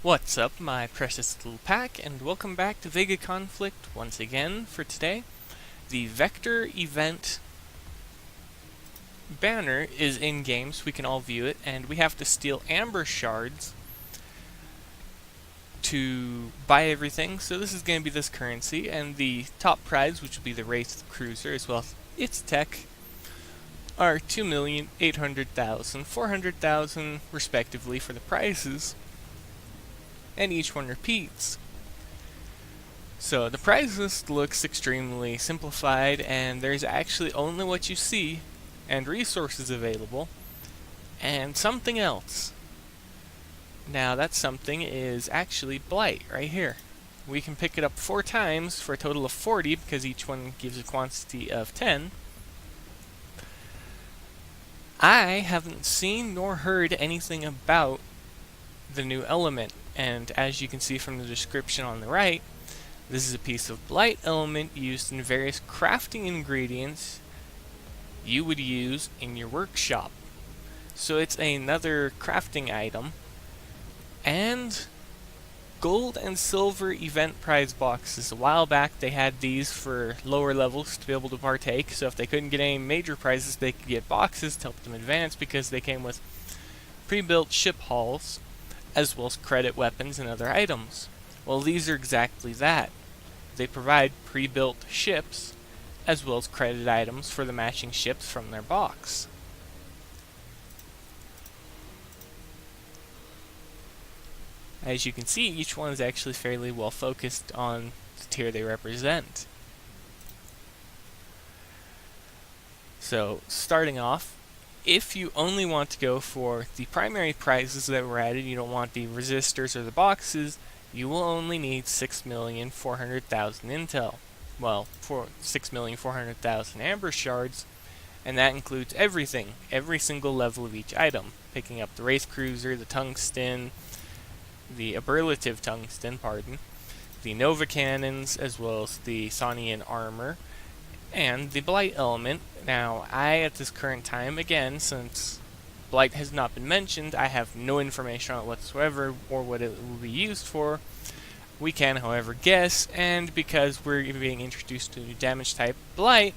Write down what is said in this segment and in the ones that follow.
What's up, my precious little pack, and welcome back to VEGA Conflict once again for today. The Vector event banner is in-game, so we can all view it, and we have to steal amber shards to buy everything. So this is going to be this currency, and the top prize, which will be the Wraith Cruiser, as well as its tech, are 2,800,000, 400,000 respectively for the prizes. And each one repeats. So the prize list looks extremely simplified, and there's actually only what you see, and resources available, and something else. Now that something is actually Blight, right here. We can pick it up 4 times for a total of 40, because each one gives a quantity of 10. I haven't seen nor heard anything about the new element. And as you can see from the description on the right, this is a piece of Blight element used in various crafting ingredients you would use in your workshop. So it's another crafting item. And gold and silver event prize boxes. A while back they had these for lower levels to be able to partake. So if they couldn't get any major prizes, they could get boxes to help them advance, because they came with pre-built ship hulls, as well as credit weapons and other items. Well, these are exactly that. They provide pre-built ships, as well as credit items for the matching ships from their box. As you can see, each one is actually fairly well focused on the tier they represent. So, starting off, if you only want to go for the primary prizes that were added, you don't want the resistors or the boxes, you will only need 6,400,000 intel. Well, for 6,400,000 amber shards, and that includes everything, every single level of each item. Picking up the Wraith Cruiser, the tungsten, the aberrative tungsten, the Nova cannons, as well as the Sonian armor, and the Blight element. Now, at this current time, again, since Blight has not been mentioned, I have no information on it whatsoever, or what it will be used for. We can, however, guess, and because we're being introduced to a new damage type, Blight,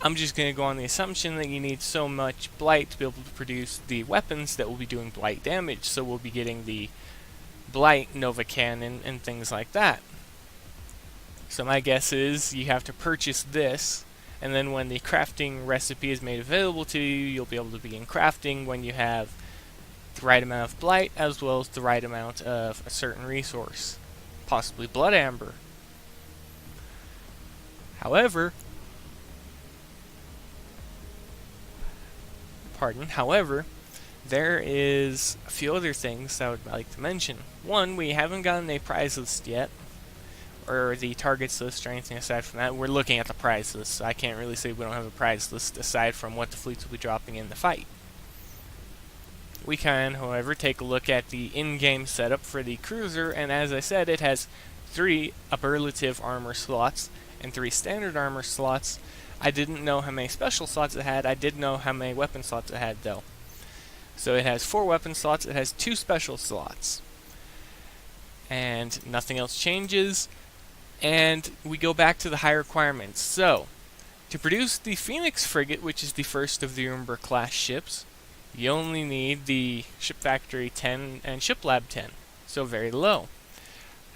I'm just going to go on the assumption that you need so much Blight to be able to produce the weapons that will be doing Blight damage, so we'll be getting the Blight Nova cannon and things like that. So my guess is you have to purchase this, and then when the crafting recipe is made available to you, you'll be able to begin crafting when you have the right amount of Blight, as well as the right amount of a certain resource, possibly Blood Amber. However, there is a few other things I would like to mention. One, we haven't gotten a prize list yet, or the targets list, or anything aside from that. We're looking at the prize list, so I can't really say we don't have a prize list aside from what the fleets will be dropping in the fight. We can, however, take a look at the in-game setup for the cruiser, and as I said, it has 3 aberrative armor slots and 3 standard armor slots. I didn't know how many special slots it had. I did know how many weapon slots it had, though. So it has 4 weapon slots, it has 2 special slots. And nothing else changes. And we go back to the high requirements. So, to produce the Phoenix Frigate, which is the first of the Umber class ships, you only need the Ship Factory 10 and Ship Lab 10, so very low.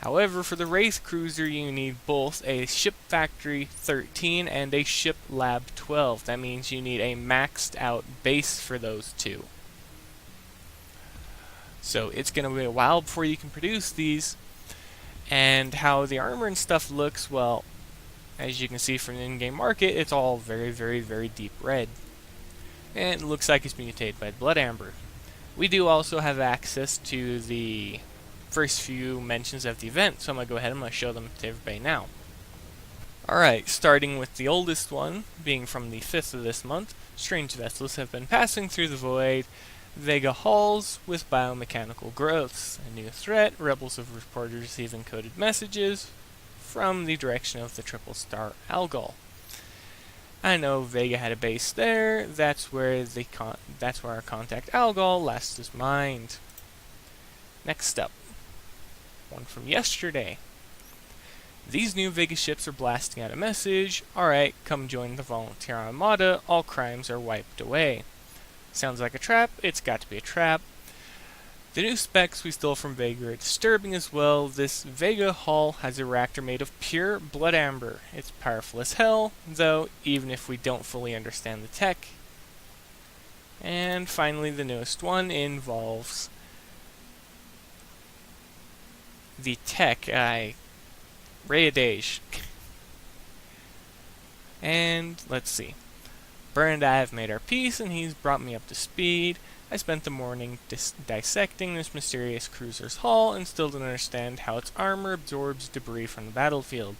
However, for the Wraith Cruiser, you need both a Ship Factory 13 and a Ship Lab 12. That means you need a maxed out base for those two. So it's going to be a while before you can produce these. And how the armor and stuff looks, well, as you can see from the in-game market, it's all very, very, very deep red. And it looks like it's mutated by Blood Amber. We do also have access to the first few mentions of the event, so I'm going to go ahead and I'm going to show them to everybody now. Alright, starting with the oldest one, being from the 5th of this month, strange vessels have been passing through the void. VEGA hulls with biomechanical growths. A new threat, rebels have reported receiving coded messages from the direction of the Triple Star Algol. I know VEGA had a base there. That's where our contact Algol lost his mind. Next up, one from yesterday. These new VEGA ships are blasting out a message. Alright, come join the volunteer armada. All crimes are wiped away. Sounds like a trap. It's got to be a trap. The new specs we stole from VEGA are disturbing as well. This VEGA hull has a reactor made of pure blood amber. It's powerful as hell, though, even if we don't fully understand the tech. And finally, the newest one involves the tech. Rayadage. And let's see. Burn and I have made our peace, and he's brought me up to speed. I spent the morning dissecting this mysterious cruiser's hull and still don't understand how its armor absorbs debris from the battlefield.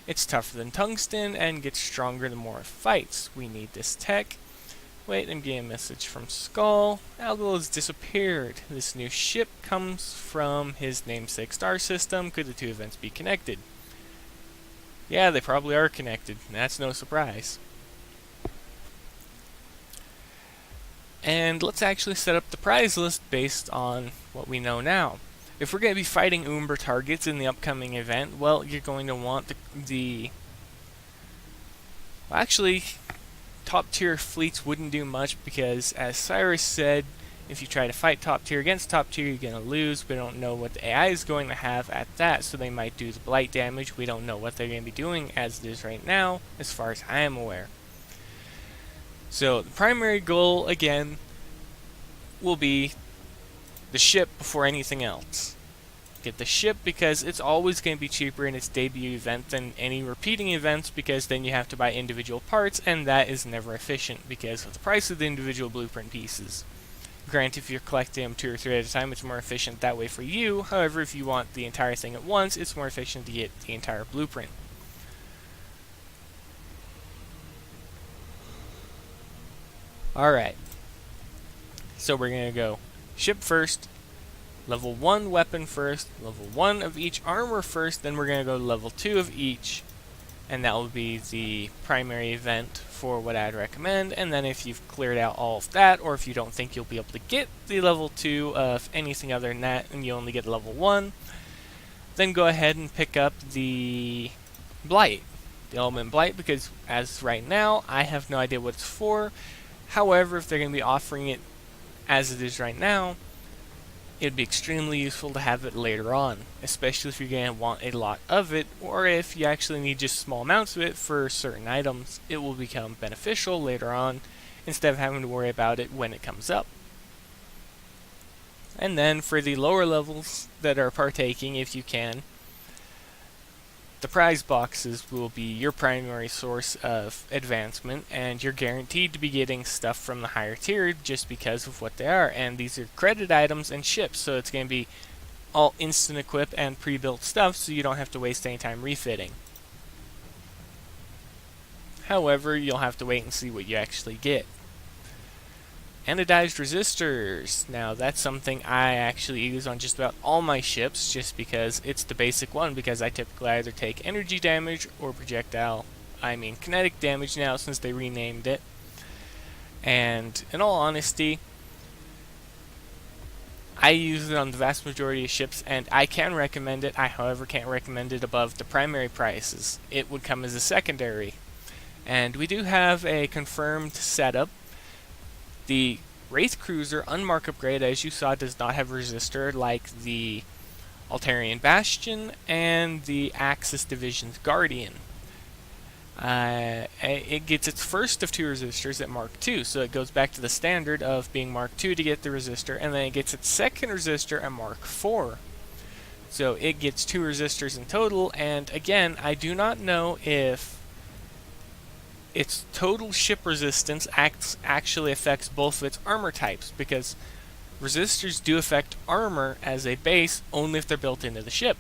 It's tougher than tungsten and gets stronger the more it fights. We need this tech. Wait, I'm getting a message from Skull. Algol has disappeared. This new ship comes from his namesake star system. Could the two events be connected? Yeah, they probably are connected. That's no surprise. And let's actually set up the prize list based on what we know now. If we're going to be fighting Umber targets in the upcoming event, well, you're going to want well, actually, top tier fleets wouldn't do much because, as Cyrus said, if you try to fight top tier against top tier, you're going to lose. We don't know what the AI is going to have at that, so they might do the Blight damage. We don't know what they're going to be doing as it is right now, as far as I am aware. So the primary goal, again, will be the ship before anything else. Get the ship because it's always going to be cheaper in its debut event than any repeating events, because then you have to buy individual parts, and that is never efficient because of the price of the individual blueprint pieces. Granted, if you're collecting them 2 or 3 at a time, it's more efficient that way for you. However, if you want the entire thing at once, it's more efficient to get the entire blueprint. Alright, so we're going to go ship first, level 1 weapon first, level 1 of each armor first, then we're going to go level 2 of each, and that will be the primary event for what I'd recommend. And then if you've cleared out all of that, or if you don't think you'll be able to get the level 2 of anything other than that, and you only get level 1, then go ahead and pick up the Blight, the element Blight, because as right now, I have no idea what it's for. However, if they're going to be offering it as it is right now, it'd be extremely useful to have it later on, especially if you're going to want a lot of it, or if you actually need just small amounts of it for certain items. It will become beneficial later on, instead of having to worry about it when it comes up. And then for the lower levels that are partaking, if you can, the prize boxes will be your primary source of advancement, and you're guaranteed to be getting stuff from the higher tier just because of what they are. And these are credit items and ships, so it's going to be all instant equip and pre-built stuff, so you don't have to waste any time refitting. However, you'll have to wait and see what you actually get. Anodized Resistors. Now, that's something I actually use on just about all my ships, just because it's the basic one, because I typically either take energy damage or kinetic damage now, since they renamed it. And in all honesty, I use it on the vast majority of ships, and I can recommend it. I, however, can't recommend it above the primary prices. It would come as a secondary. And we do have a confirmed setup. The Wraith Cruiser Unmarked upgrade, as you saw, does not have a resistor like the Altarian Bastion and the Axis Division's Guardian. It gets its first of 2 resistors at Mark II, so it goes back to the standard of being Mark II to get the resistor, and then it gets its second resistor at Mark IV. So it gets 2 resistors in total, and again, I do not know if its total ship resistance actually affects both of its armor types, because resistors do affect armor as a base only if they're built into the ship.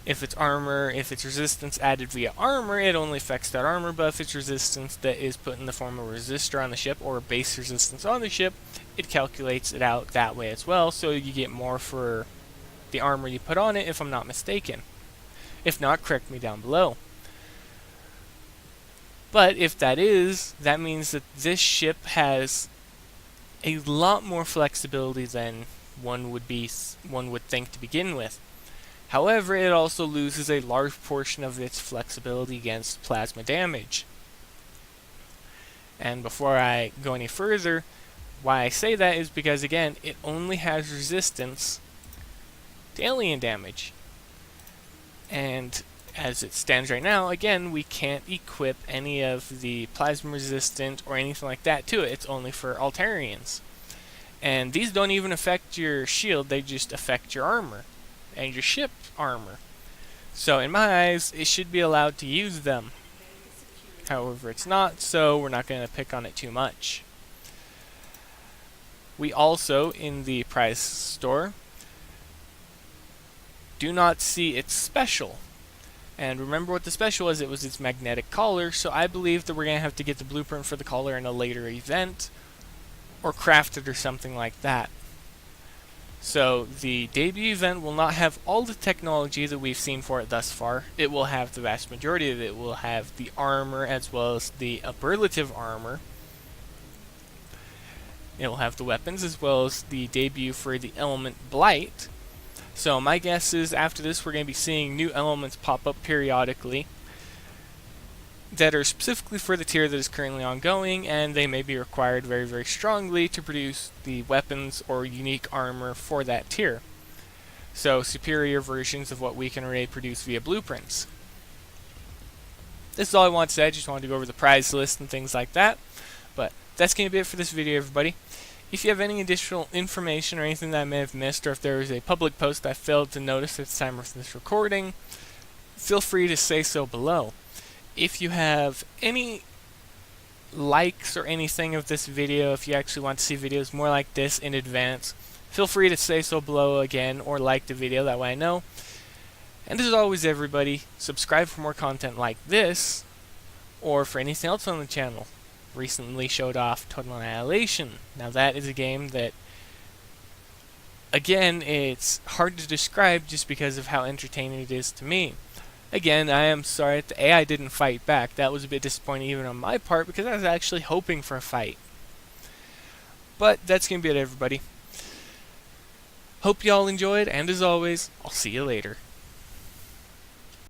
If it's resistance added via armor, it only affects that armor, but if it's resistance that is put in the form of a resistor on the ship or a base resistance on the ship, it calculates it out that way as well, so you get more for the armor you put on it, if I'm not mistaken. If not, correct me down below. But if that is, that means that this ship has a lot more flexibility than one would think to begin with. However, it also loses a large portion of its flexibility against plasma damage. And before I go any further, why I say that is because, again, it only has resistance to alien damage. And as it stands right now, again, we can't equip any of the plasma resistant or anything like that to it. It's only for Altarians. And these don't even affect your shield, they just affect your armor and your ship armor. So in my eyes, it should be allowed to use them. However, it's not, so we're not going to pick on it too much. We also, in the prize store, do not see its special. And remember what the special was, it was its magnetic collar, so I believe that we're going to have to get the blueprint for the collar in a later event, or craft it or something like that. So the debut event will not have all the technology that we've seen for it thus far. It will have the vast majority of it. It will have the armor as well as the aberrative armor. It will have the weapons as well as the debut for the element Blight. So my guess is after this we're going to be seeing new elements pop up periodically that are specifically for the tier that is currently ongoing, and they may be required very, very strongly to produce the weapons or unique armor for that tier. So superior versions of what we can already produce via blueprints. This is all I want to say. I just wanted to go over the prize list and things like that. But that's going to be it for this video, everybody. If you have any additional information or anything that I may have missed, or if there is a public post I failed to notice at the time of this recording, feel free to say so below. If you have any likes or anything of this video, if you actually want to see videos more like this in advance, feel free to say so below again, or like the video, that way I know. And as always, everybody, subscribe for more content like this, or for anything else on the channel. Recently showed off Total Annihilation. Now that is a game that, again, it's hard to describe just because of how entertaining it is to me. Again, I am sorry that the AI didn't fight back. That was a bit disappointing even on my part because I was actually hoping for a fight. But that's going to be it, everybody. Hope you all enjoyed, and as always, I'll see you later.